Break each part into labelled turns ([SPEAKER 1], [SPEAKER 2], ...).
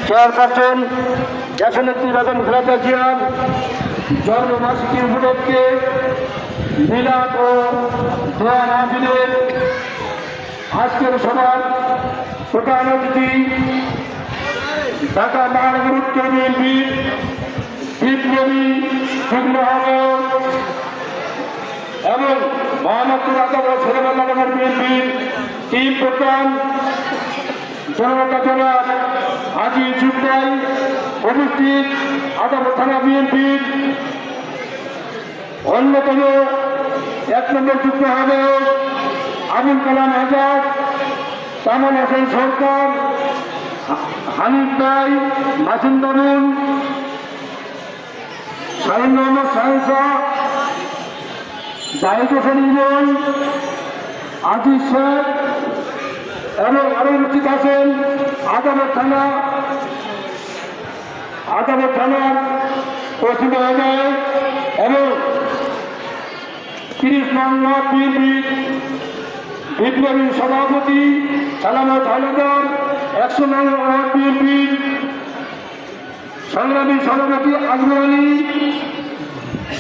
[SPEAKER 1] Chairperson দেশনেত্রী বেগম খালেদা জিয়ার জন্মবার্ষিকী উপলক্ষে মিলাদ ও দোয়া মাহফিলের আজকের সভার প্রধান অতিথি ঢাকা মহানগর উত্তর বিএনপির বিপ্লবী যুগ্ম আহ্বায়ক এবং মহানগর আদালত ছেলেবেলানগর বিএনপির টিম প্রধান জনতা জনাব হাজি যুদ্ধাই উপস্থিত আদালত থানা বিএনপির অন্যতম 1 নম্বর যুগ্ম আহ্বায়ক আবুল কালাম আজাদ, কামাল হোসেন সরকার, হানিফ ভাই, মাসুম বাবুল, শাহিন মোহাম্মদ শাহিন শাহ, জাহিদ হোসেন ইমন, আজিজ শেখ এবং আরো উপস্থিত আছেন আদালত থানার ওসি মহোদয় এবং 30 নং ওয়ার্ড বিএনপির বিপ্লবী সভাপতি সালামত হাওলাদার, 100 নং ওয়ার্ড বিএনপির সংগ্রামী সভাপতি আজমল আলী,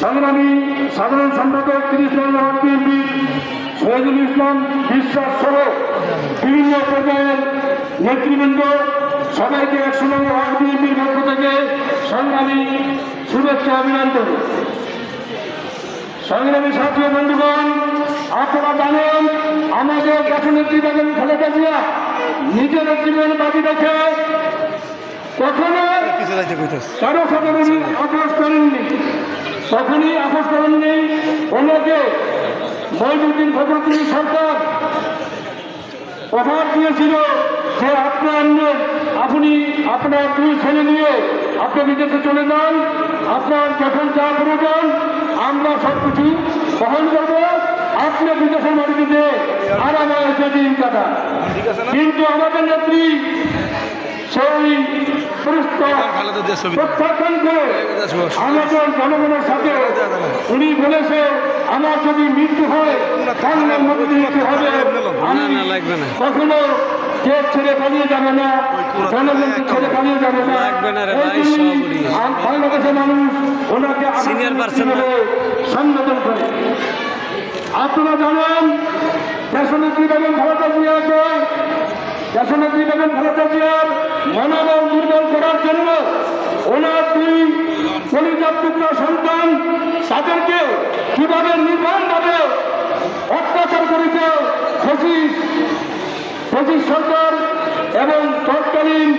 [SPEAKER 1] সংগ্রামী সাধারণ সম্পাদক 30 নং ওয়ার্ড বিএনপির শহীদুল ইসলাম বিশ্বাস সহ বিভিন্ন পর্যায়ের নেতৃবৃন্দ সবাইকে 100 নং ওয়ার্ড বিএনপির পক্ষ থেকে সংগ্রামী শুভেচ্ছা অভিনন্দন। সংগ্রামী ছাত্র বন্ধুগণ, আপনারা জানেন আমাদের দেশনেত্রী বেগম খালেদা জিয়া নিজের জীবন বাজি রেখে কখনো কারো সাথে আপোষ করেননি, তখনই আপোষ করেননি। ওনাকে মঈনুদ্দিন ফখরুদ্দিন সরকার অফার দিয়েছিল যে আপনি আপনার 2 ছেলে নিয়ে আপনি বিদেশে চলে যান, আপনার যখন যা প্রয়োজন আমরা সবকিছু বহন করবো, আপনি বিদেশের মাটিতে আরামে দিন কাটা। কিন্তু আমাদের নেত্রী সেই প্রত্যাখ্যান করে আমাদের জনগণের সাথে উনি বলেছে আমার যদি মৃত্যু হয় বাংলার মধ্যে মৃত্যু হবে, আমি কখনো দেশ ছেড়ে পালিয়ে যাবে না, জনগণকে ছেড়ে পালিয়ে যাবে না। বাংলাদেশের মানুষ ওনাকে সম্বোধন করে। আপনারা জানেন দেশনেত্রী বেগম খালেদা জিয়ার মনোবল দুর্বল করার জন্য ওনার 2 কলিজার টুকরা সন্তান তাদেরকে কিভাবে নির্মমভাবে অত্যাচার করেছে ফ্যাসিস্ট সরকার এবং তৎকালীন